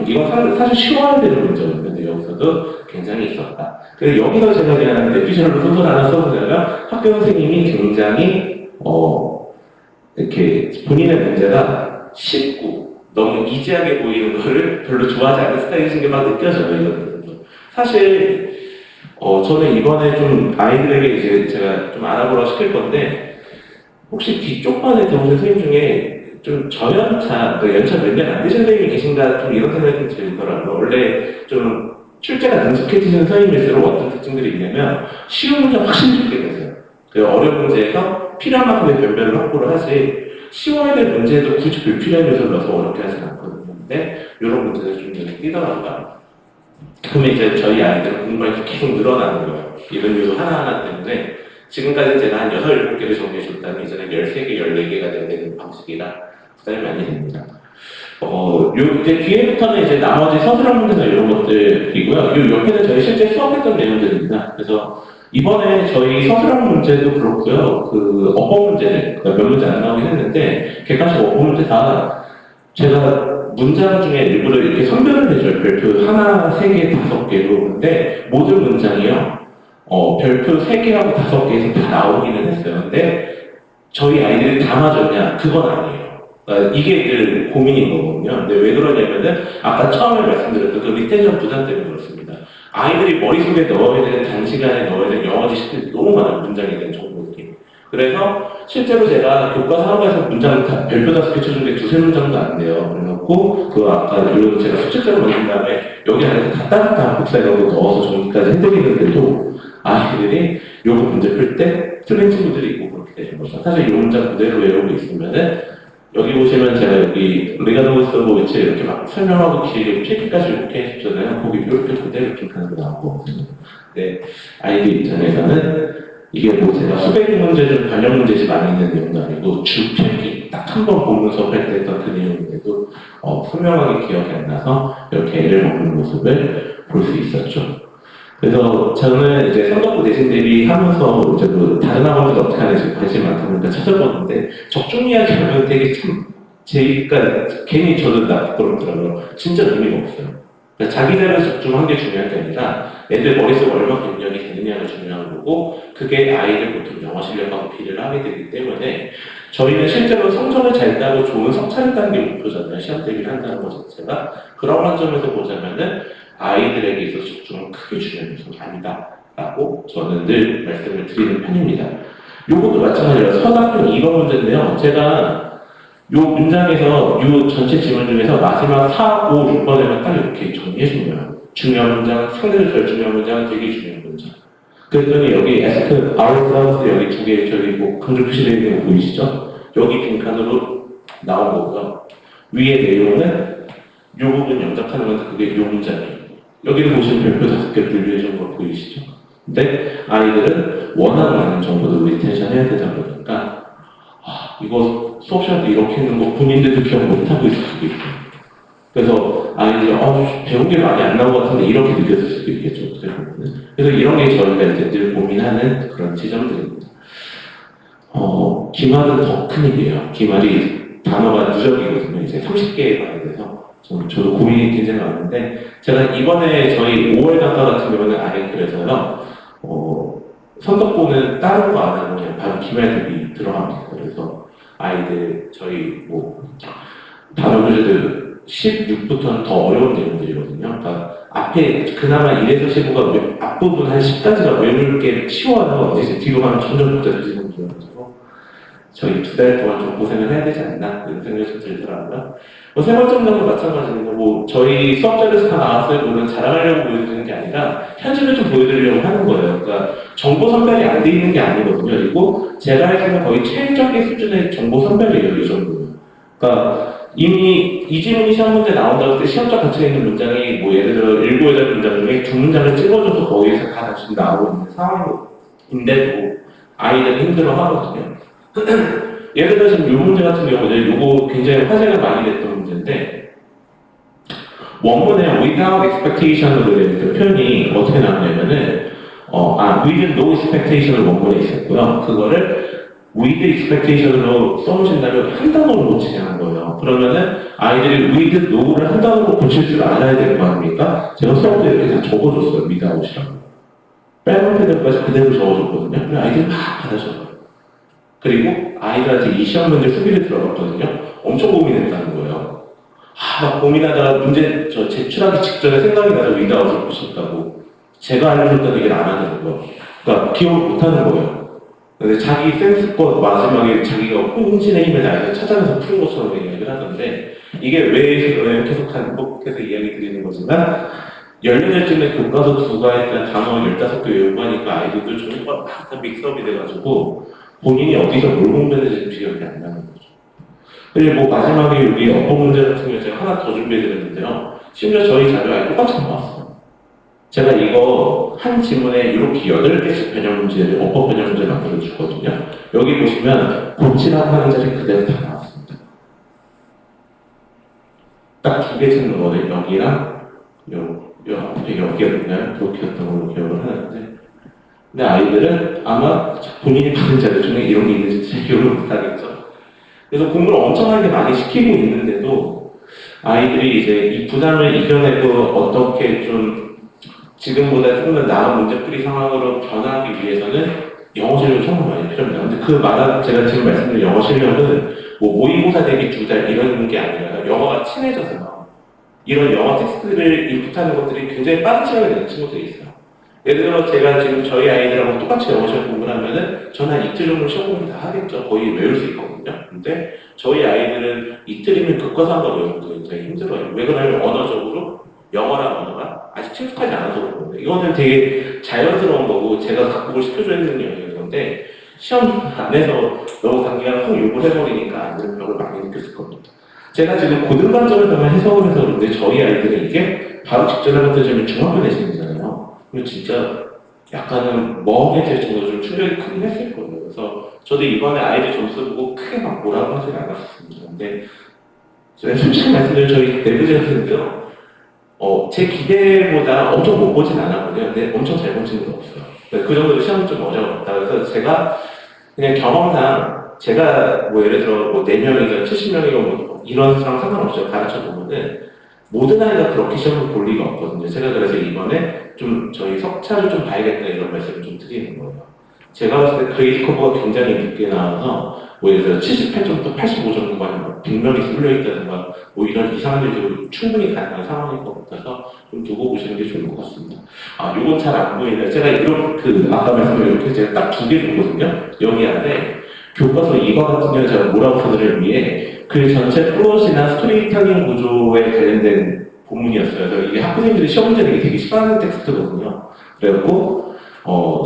이건 사실 쉬워야 되는 문제였는데 여기서도 굉장히 있었다. 그래서 여기서 제가 그냥 내피셜로 소설 하나 써보자면 학교 선생님이 굉장히 이렇게 본인의 문제가 쉽고 너무 이지하게 보이는 거를 별로 좋아하지 않는 스타일이신 게 막 느껴져요. 이거는. 사실 저는 이번에 좀 아이들에게 이제 제가 좀 알아보라고 시킬 건데 혹시 뒤쪽 반에 들어오신 선생님 중에 좀 저연차, 연차 몇 년 안 되신 선생님이 계신가 좀 이런 생각이 좀 들더라고요. 원래 좀 출제가 능숙해지는 선생님일수록 어떤 특징들이 있냐면 쉬운 문제 확실히 줄게 되세요. 어려운 문제에서 필요한 만큼의 변별을 확보를 하지 쉬워야 될 문제에도 굳이 불필요한 요소를 넣어서 어렵게 하진 않거든요. 근데 이런 문제들 좀 눈에 띄더라고요. 그러면 이제 저희 아이들은 공부할 때 계속 늘어나는 거예요. 이런 요소 하나하나 때문에 지금까지 제가 한 6, 7개를 정리해줬다면 이제는 13개, 14개가 돼야 되는 방식이라 부담이 많이 됩니다. 이제 뒤에부터는 이제 나머지 서술형 문제나 이런 것들이고요. 이 옆에는 저희 실제 수업했던 내용들입니다. 그래서 이번에 저희 서술형 문제도 그렇고요. 그 어법 문제들, 몇 문제 안 나오긴 했는데, 객관식 어법 문제 다 제가 문장 중에 일부러 이렇게 선별을 해줘요. 별표 하나, 3개, 5개로. 근데 모든 문장이요. 별표 3개하고 5개에서 다 나오기는 했어요. 근데 저희 아이들이 다 맞았냐? 그건 아니에요. 이게 늘 고민인 거거든요. 근데 왜 그러냐면은 아까 처음에 말씀드렸던 그 리텐션 부담 때문에 그렇습니다. 아이들이 머릿속에 넣어야 되는 단시간에 넣어야 되는 영어 지식들이 너무 많아요. 문장에 대한 정보들이. 그래서 실제로 제가 교과서 한과에서 문장 별표 5개 쳐준 게 2-3문장도 안 돼요. 그래놓고 그 아까 이런 제가 수책자로 만든 다음에 여기 안에서 따뜻한 복사 이런 거 넣어서 정리까지 해드리는데도 아이들이 요거 문제 풀 때 틀린 친구들이 있고 그렇게 되는 거죠. 사실 이 문장 그대로 외우고 있으면은 여기 보시면 제가 여기 리가노스보이츠 이렇게 막 설명하고 길게 필기까지 이렇게 해주잖아요. 거기 이렇게 그대로 핑크하는 거 나오거든요. 근데 아이들 입장에서는 이게 뭐 제가 수백 문제 중 관련 문제지 많이 있는 내용도 아니고 주 필기 딱 한 번 보면 수업할 때 했던 그 내용인데도 선명하게 기억이 안 나서 이렇게 애를 먹는 모습을 볼 수 있었죠. 그래서 저는 이제 선거부 내신 대비 하면서 이제 그 다른 학원들 어떻게 하는지 관심이 많다 보니까 찾아보는데 적중 이야기 하면 되게 참 제가 괜히 저도 부끄럽더라고요. 진짜 의미가 없어요. 그러니까 자기대로 적중한 게 중요한 게 아니라 애들 머릿속에 얼마나 변경이 되느냐가 중요한 거고 그게 아이들 보통 영어 실력하고 비례를 하게 되기 때문에 저희는 실제로 성적을 잘 따고 좋은 성차를 따는 게 목표잖아요. 시험 대비를 한다는 것 자체가. 그런 관점에서 보자면은 아이들에게 있어서 적중은 크게 중요한 요소가 아니다라고 저는 늘 말씀을 드리는 편입니다. 요것도 마찬가지로 서답형 2번 문제인데요. 제가 요 문장에서 요 전체 지문 중에서 마지막 4, 5, 6번에만 딱 이렇게 정리해준 거예요. 중요한 문장, 상대적으로 덜 중요한 문장, 되게 중요한 문장. 그랬더니 여기 ask ourselves 여기 두 개 저기 뭐 강조 표시되어 있는 거 보이시죠? 여기 빈칸으로 나온 거고요. 위에 내용은 요 부분 영작하는 건데 그게 요 문장이에요. 여기를 보시면 별표 5개 분류해준 거 보이시죠? 근데 아이들은 워낙 많은 정보를 리텐션 해야 되다 보니까 이거 수업 시간 때 이렇게 있는 거 본인들도 기억 못하고 있을 수도 있고 그래서 아이들이 배운 게 많이 안 나온 것 같은데 이렇게 느껴질 수도 있겠죠. 그래서 이런 게 저희가 이제 늘 고민하는 그런 지점들입니다. 기말은 더 큰일이에요. 기말이 단어가 누적이거든요. 이제 30개에 많이 돼서 저도 고민이 굉장히 많은데 제가 이번에 저희 5월 단과 같은 경우는 아예 그래서요. 선덕보는 다른 거 안 하고 그냥 바로 기말 대비 들어갑니다. 그래서 아이들 저희 뭐 단어 교재들 16부터는 더 어려운 내용들이거든요. 그러니까 앞에 그나마 1에서 15가 앞부분 한 10까지가 외울 게 쉬워요. 이제 뒤로 가면 점점 복잡해지는 거라서 저희 2달 동안 좀 고생을 해야 되지 않나 그런 생각이 좀 들더라고요. 세 번째 문제도 마찬가지입니다. 저희 수업자료에서 다 나왔어요. 물론 자랑하려고 보여드리는 게 아니라 현실을 좀 보여드리려고 하는 거예요. 그러니까 정보 선별이 안 돼 있는 게 아니거든요. 그리고 제가 할 때는 거의 최적의 수준의 정보 선별이에요. 이 정도는. 그러니까 이미 이 지문이 시험 문제 나온다고 할 때 시험장 갇혀 있는 문장이 예를 들어 7, 8문장 중에 2문장을 찍어줘서 거기서 다 다시 나오고 있는 상황인데도 아이들은 힘들어 하거든요. 예를 들어 지금 이 문제 같은 경우는 이거 굉장히 화제가 많이 됐던 문제인데 원문에 without expectation으로 된 그 표현이 어떻게 나오냐면은 with no expectation을 원문에 있었고요. 그거를 with expectation으로 써놓으신다면 한 단어로 고치게 한 거예요. 그러면은 아이들이 with no를 한 단어로 고칠 줄 알아야 되는 거 아닙니까? 제가 수업 때 이렇게 다 적어줬어요. without이라고. 빨간 패드까지 그대로 적어줬거든요. 그래서 아이들이 막 받아줘요. 그리고 아이들한테 이 시험 문제 수비를 들어갔거든요. 엄청 고민했다는 거예요. 막 고민하다가 문제 제출하기 직전에 생각이 나서 위다웃을 보셨다고. 제가 알려줬다는 얘기를 안 하는 거예요. 그러니까 기억을 못 하는 거예요. 근데 자기 센스껏 마지막에 자기가 혼신의 힘을 다해서 찾아내서 푸는 것처럼 이야기를 하던데 이게 왜 그러냐면 계속 반복해서 이야기 드리는 거지만 18년쯤에 교과서 2과에 단어 15개 외우고 하니까 아이들도 정말 다 믹스업이 돼가지고 본인이 어디서 뭘 공부했는지 기억이 안 나는 거죠. 그리고 마지막에 우리 어법 문제 같은 경우 제가 하나 더 준비해드렸는데요. 심지어 저희 자료에 똑같이 나왔어요. 제가 이거 한 지문에 이렇게 8개씩 변형 문제를 어법 변형 문제 만들어주거든요. 여기 보시면 고치라고 하는 자리 그대로 다 나왔습니다. 딱 2개 찾는 거예요. 여기랑 여기였나요? 이렇게였던 걸로 기억을 하는데 근데 아이들은 아마 본인이 받은 자료 중에 이런 게 있는지 잘 기억을 못하겠죠. 그래서 공부를 엄청나게 많이 시키고 있는데도 아이들이 이제 이 부담을 이겨내고 어떻게 좀 지금보다 조금 더 나은 문제풀이 상황으로 변하기 위해서는 영어 실력이 정말 많이 필요합니다. 근데 그 말한 제가 지금 말씀드린 영어 실력은 모의고사 대비 2달 이런 게 아니라 영어가 친해져서 이런 영어 텍스트를 인풋하는 것들이 굉장히 빠른 시간이 되는 친구들이 있어요. 예를 들어 제가 지금 저희 아이들하고 똑같이 영어 시험 공부를 하면은 저는 한 이틀 정도 시험 공부 다 하겠죠. 거의 외울 수 있거든요. 근데 저희 아이들은 이틀이면 교과서가 외우기도 굉장히 힘들어요. 왜 그러냐면 언어적으로 영어라는 언어가 아직 친숙하지 않아서 그렇거든요. 이거는 되게 자연스러운 거고 제가 각복을 시켜줘야 되는 영역인데 시험 안에서 너무 단기간 확 요구를 해버리니까 아이들은 벽을 많이 느꼈을 겁니다. 제가 지금 고등반점에서만 해석을 해서 그런데 저희 아이들은 이게 바로 직전에 붙어지면 중학교 내신이잖아요. 그리고 진짜 약간은 멍해질 정도로 좀 충격이 크긴 했을 거예요. 그래서 저도 이번에 아이들 점수 보고 크게 막 뭐라고 하진 않았습니다. 근데 제가 솔직히 말씀드리면 저희 내부제에서는요, 제 기대보다 엄청 못 보진 않았거든요. 근데 엄청 잘 본 친구도 없어요. 그 정도로 시험이 좀 어려웠다. 그래서 제가 그냥 경험상 제가 예를 들어 4명이든 70명이건 이런 사람 상관없어요. 가르쳐 보면은 모든 아이가 그렇게 시험을 볼 리가 없거든요. 제가 그래서 이번에 좀 저희 석차를 좀 봐야겠다 이런 말씀을 좀 드리는 거예요. 제가 봤을 때 그레이드 커버가 굉장히 늦게 나와서 예를 들어 78점부터 85점까지 100명이 쏠려있다든가 이런 이상한 일도 충분히 가능한 상황일 것 같아서 좀 두고 보시는 게 좋을 것 같습니다. 요건 잘 안 보이네요. 제가 이런 아까 말씀드린 이렇게 제가 딱 2개 줬거든요. 여기 안에 교과서 2과 같은 경우는 제가 모라우스를 위해 그 전체 플롯이나 스토리텔링 구조에 관련된 본문이었어요. 그래서 이게 학부생들이 시험 문제 내기 되게 싫어하는 텍스트거든요. 그래갖고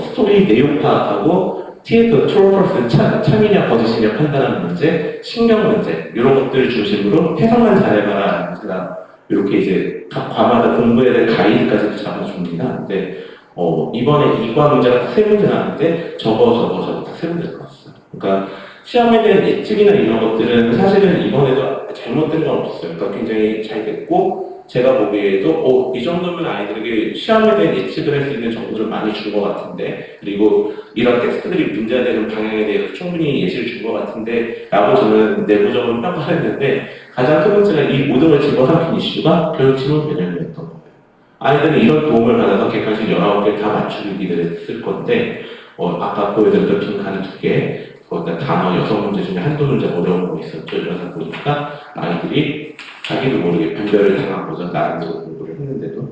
스토리 내용 파악하고 티에터 트롤퍼슨 참이냐 거짓이냐 판단하는 문제, 신경 문제 이런 것들을 중심으로 해석만 잘해봐라. 제가 이렇게 이제 각 과마다 공부해야 될 가이드까지 잡아줍니다. 근데 이번에 2과 문제가 딱 3문제 나왔는데 저거 딱 3문제 나왔어요. 그러니까 시험에 대한 예측이나 이런 것들은 사실은 이번에도 잘못된 건 없었어요. 그러니까 굉장히 잘 됐고 제가 보기에도 이 정도면 아이들에게 시험에 대한 예측을 할 수 있는 정보를 많이 준 것 같은데 그리고 이런 텍스트들이 문제가 되는 방향에 대해서 충분히 예시를 준 것 같은데 라고 저는 내부적으로 평가를 했는데 가장 큰 문제가 이 모든 걸 집어삼킨 이슈가 교육 지문 변형이었던 거예요. 아이들은 이런 도움을 받아서 객관식 19개 다 맞추기를 했을 건데 아까 보여드렸던 빈칸 2개 거기다 단어 6문제 중에 한두 문제 어려운 거 있었죠. 이러다 보니까 아이들이 자기도 모르게 분별을 당하고자 나름대로 공부를 했는데도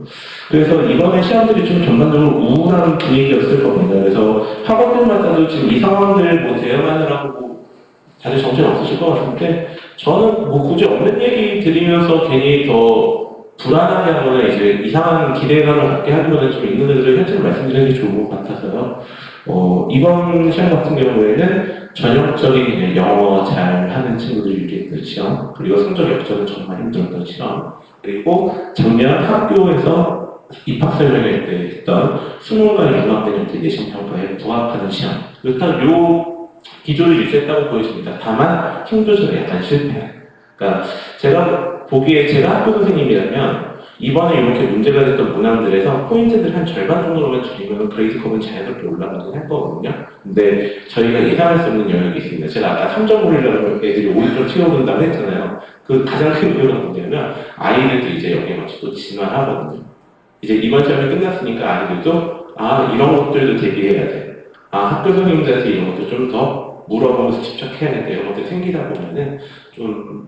그래서 이번에 시험들이 좀 전반적으로 우울한 분위기였을 겁니다. 그래서 학원들마다도 지금 이 상황들을 대응하느라고 다들 정신 없으실 것 같은데 저는 뭐 굳이 없는 얘기 드리면서 괜히 더 불안하게 하거나 이제 이상한 기대감을 갖게 하기보다는 좀 있는 그대로 현실을 말씀드리는 게 좋은 것 같아서요. 이번 시험 같은 경우에는 전형적인 그냥 영어 잘 하는 친구들이 유리했던 시험, 그리고 성적 역전은 정말 힘들었던 시험, 그리고 작년 학교에서 입학 설명회 때 했던 수능과 융합되는 내신 평가에 부합하는 시험, 일단 요 기조를 유지했다고 보여집니다. 다만 힘조절에 약간 실패한. 그러니까 제가 보기에 제가 학교 선생님이라면 이번에 이렇게 문제가 됐던 문항들에서 포인트들 한 절반 정도로만 줄이면 그레이드 컵은 자연스럽게 올라가긴 할 거거든요. 근데 저희가 예상할 수 없는 영역이 있습니다. 제가 아까 3점 올리려고 애들이 5점 채워본다고 했잖아요. 그 가장 큰 이유가 뭐냐면 아이들도 이제 여기에 맞춰 또 진화하거든요. 이제 이번 시험이 끝났으니까 아이들도 이런 것들도 대비해야 돼. 학교 선생님들한테 이런 것도 좀 더 물어보면서 집착해야겠다. 이런 것들이 생기다 보면은 좀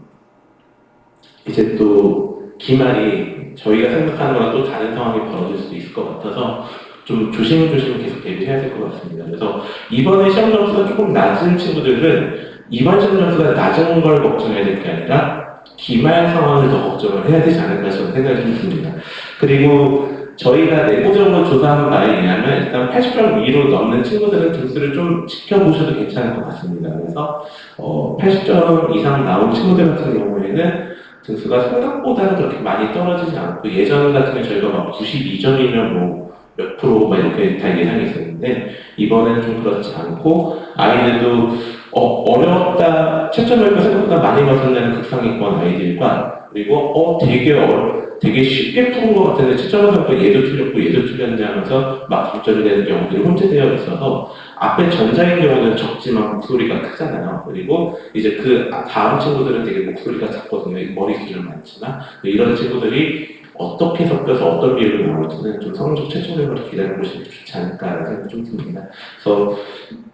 이제 또 기말이 저희가 생각하는 거랑 또 다른 상황이 벌어질 수도 있을 것 같아서 좀 조심조심 계속 대비해야 될 것 같습니다. 그래서 이번에 시험 점수가 조금 낮은 친구들은 이번 시험 점수가 낮은 걸 걱정해야 될 게 아니라 기말 상황을 더 걱정을 해야 되지 않을까 저는 생각이 좀 듭니다. 그리고 저희가 내부적으로 조사한 바에 의하면 일단 80점 위로 넘는 친구들은 등수를 좀 지켜보셔도 괜찮을 것 같습니다. 그래서 80점 이상 나온 친구들 같은 경우에는 등수가 생각보다는 그렇게 많이 떨어지지 않고 예전 같으면 저희가 막 92점이면 뭐 몇 프로 막 이렇게 다 예상이 있었는데 이번에는 좀 그렇지 않고 아이들도 어렵다 채점을 생각보다 많이 벗어나는 극상위권 아이들과 그리고 되게 쉽게 푸는 것 같은데 채점을 생각보다 얘도 틀렸고 얘도 틀렸네 하면서 막 점절이 되는 경우들이 혼재되어 있어서 앞에 전자인 경우는 적지만 목소리가 크잖아요. 그리고 이제 그 다음 친구들은 되게 목소리가 작거든요. 머릿수는 많지만 이런 친구들이 어떻게 섞여서 어떤 비율로 나올지는 좀 성적 최종적으로 기다려보시는 게 좋지 않을까라는 생각이 좀 듭니다. 그래서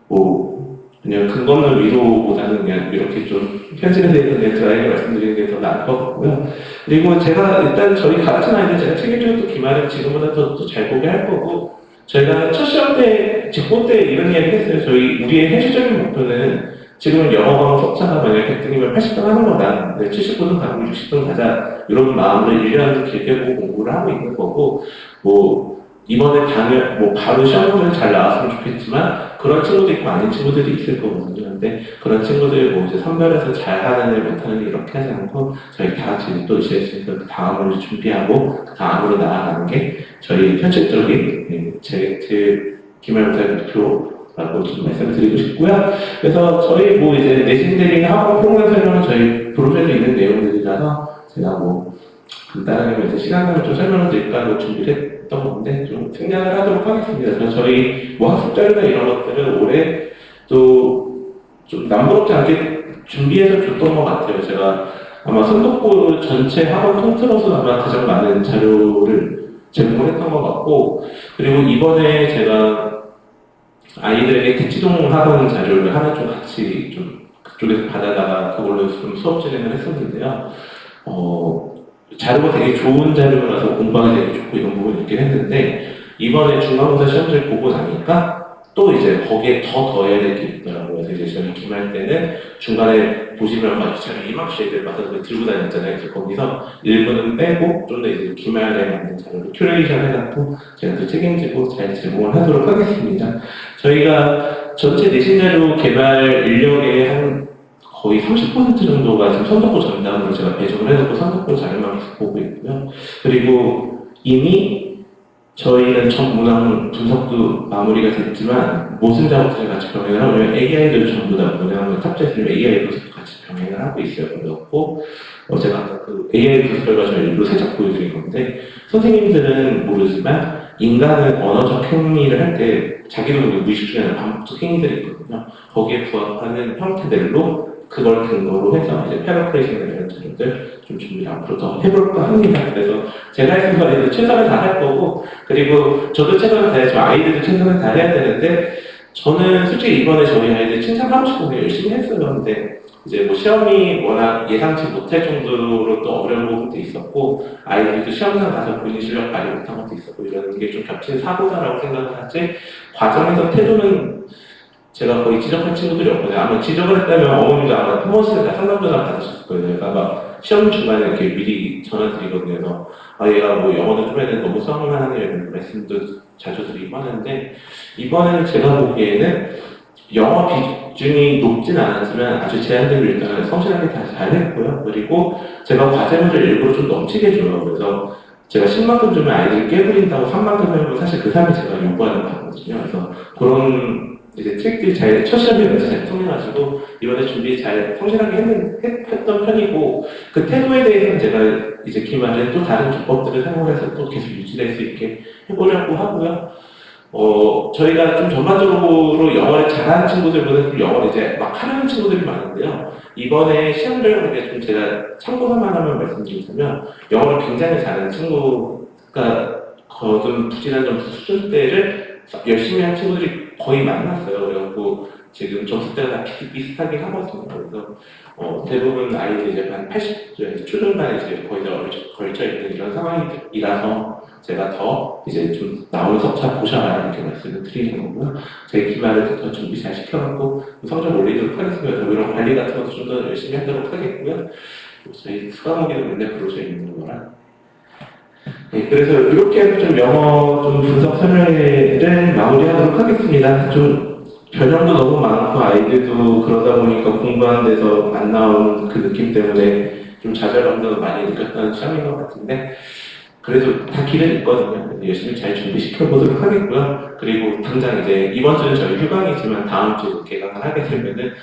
뭐 그냥 근거 없는 위로보다는 그냥 이렇게 좀 현실에 대해서 그냥 드라이브 말씀드리는 게 더 나을 것 같고요. 그리고 제가 일단 저희 가르치는 아이들 제가 책임져도 기말은 지금보다 더 잘 보게 할 거고 저희가 첫 시험 때, 직보 때 이런 이야기 했어요. 우리의 현실적인 목표는 지금은 영어 과목 석차가 만약에 100등이면 80등 하는 거다. 70등 가고 60등 가자. 이런 마음으로 1년 길게 보고 공부를 하고 있는 거고, 이번에 바로 시험을 잘 나왔으면 좋겠지만, 그런 친구도 있고 아닌 친구들이 있을 거거든요. 근데 그런 친구들 이제 선별해서 잘하는 애, 못하는 애 이렇게 하지 않고, 저희 다 같이 또 있으니까 그 다음을 준비하고, 그 다음으로 나아가는 게 저희 현실적인, 제 기말고사의 목표라고 좀 말씀드리고 싶고요. 그래서 저희 이제 내신 대리나 학원 프로그램 설명은 저희 브로셔에 있는 내용들이라서 제가 간단하게 이제 시간을 좀 설명을 드릴까 준비를 했던 건데 좀 생략을 하도록 하겠습니다. 그래서 저희 학습 자료나 이런 것들은 올해 또 좀 남부럽지 않게 준비해서 줬던 것 같아요. 제가 아마 선독부 전체 학원 통틀어서 아마 가장 많은 자료를 제공을 했던 것 같고 그리고 이번에 제가 아이들에게 대치동 학원 자료를 하나 좀 같이 좀 그쪽에서 받아다가 그걸로 좀 수업 진행을 했었는데요. 자료가 되게 좋은 자료라서 공부하기 되게 좋고 이런 부분이 있긴 했는데 이번에 중간고사 시험지를 보고 나니까 또 이제 거기에 더 더해야 될 게 있더라고요. 그래서 이제 저희 기말 때는 중간에 보시면 막 자료 이막시들 막서 들고 다녔잖아요. 그래서 거기서 일부는 빼고 좀 더 이제 기말에 맞는 자료를 큐레이션 해갖고 제가 또 책임지고 잘 제공을 하도록 하겠습니다. 저희가 전체 내신 자료 개발 인력의 한 거의 30% 정도가 지금 선독부 전담으로 제가 배정을 해놓고 선독부 자료만 계속 보고 있고요. 그리고 이미 저희는 전 문항 분석도 마무리가 됐지만 모든 작업들을 같이 병행을 하고 왜냐면 AI도 전부 다 문항을 탑재해서 AI 분석도 같이 병행을 하고 있어요. 그래갖고 제가 아까 그 AI 분석 결과 저희 일부 살짝 보여드린 건데 선생님들은 모르지만 인간은 언어적 행위를 할 때 자기도 무의식 중에 반복적 행위들이 있거든요. 거기에 부합하는 형태들로 그걸 근거로 해서 이제 패러프레이징이나 이런 자료들 좀 준비를 앞으로 더 해볼까 합니다. 그래서 제가 했은 거는 최선을 다할 거고 그리고 저도 최선을 다해야지만 아이들도 최선을 다해야 되는데 저는 솔직히 이번에 저희 아이들 칭찬하고 싶은데 열심히 했어요. 근데 이제 시험이 워낙 예상치 못할 정도로 또 어려운 부분도 있었고 아이들도 시험장 가서 본인 실력 발휘 못한 것도 있었고 이런 게 좀 겹친 사고다라고 생각을 하지 과정에서 태도는 제가 거의 지적한 친구들이 없거든요. 아마 지적을 했다면 어머님도 아마 한 번씩은 다 상담 전화 받으셨을 거예요. 그러니까 막 시험 중간에 이렇게 미리 전화 드리거든요. 그래서 아 얘가 뭐 영어도 좀 해야 되는데 너무 수학만 하네 이런 말씀도 자주 드리고 하는데 이번에는 제가 보기에는 영어 비중이 높진 않았지만 아주 제한된 일단은 성실하게 다 잘했고요. 그리고 제가 과제물을 일부러 좀 넘치게 줘요. 그래서 제가 10만큼 주면 아이들이 깨부린다고 3만큼 하면 사실 그 삶이 제가 요구하는 거거든요. 그래서 그런 이제 책들이 첫 시험이면서 잘 통해가지고 이번에 준비 잘 성실하게 했던 편이고 그 태도에 대해서는 제가 이제 기말에 또 다른 기법들을 사용해서 또 계속 유지될 수 있게 해보려고 하고요. 저희가 좀 전반적으로 영어를 잘하는 친구들보다 좀 영어를 이제 막 하려는 친구들이 많은데요. 이번에 시험 결과에 좀 제가 참고삼아 하나만 말씀드리자면 영어를 굉장히 잘하는 친구가 거둔 부진한 수준대를 열심히 한 친구들이 거의 만났어요. 그래갖고 지금 점수대가 다 비슷비슷하게 하거든요. 그래서 대부분 아이들이 이제 한 80, 초중반에 이제 거의 다 걸쳐 있는 이런 상황이라서 제가 더 이제 좀 나오는 석차 보셔라 이렇게 말씀을 드리는 거고요. 제 기말을 더 준비 잘 시켜갖고 성적 올리도록 하겠습니다. 이런 관리 같은 것도 좀 더 열심히 하도록 하겠고요. 저희 수강하기도 맨날 부르져 있는 거라. 네, 그래서 이렇게 해서 좀 영어 좀 분석 설명회를 마무리하도록 하겠습니다. 좀 변형도 너무 많고 아이들도 그러다 보니까 공부하는 데서 안 나오는 그 느낌 때문에 좀 좌절감도 많이 느꼈던 시험인 것 같은데 그래도 다 길은 있거든요. 열심히 잘 준비시켜보도록 하겠고요. 그리고 당장 이제 이번 주는 저희 휴강이지만 다음 주 개강을 하게 되면은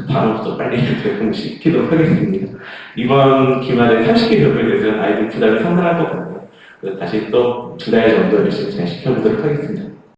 다음부터 빨리 개강시키도록 하겠습니다. 이번 기말에 30개 교육에 대해서 아이들 부담이 상당할 것 같아요. 다시 또 2달 정도 열심히 잘 시켜보도록 하겠습니다.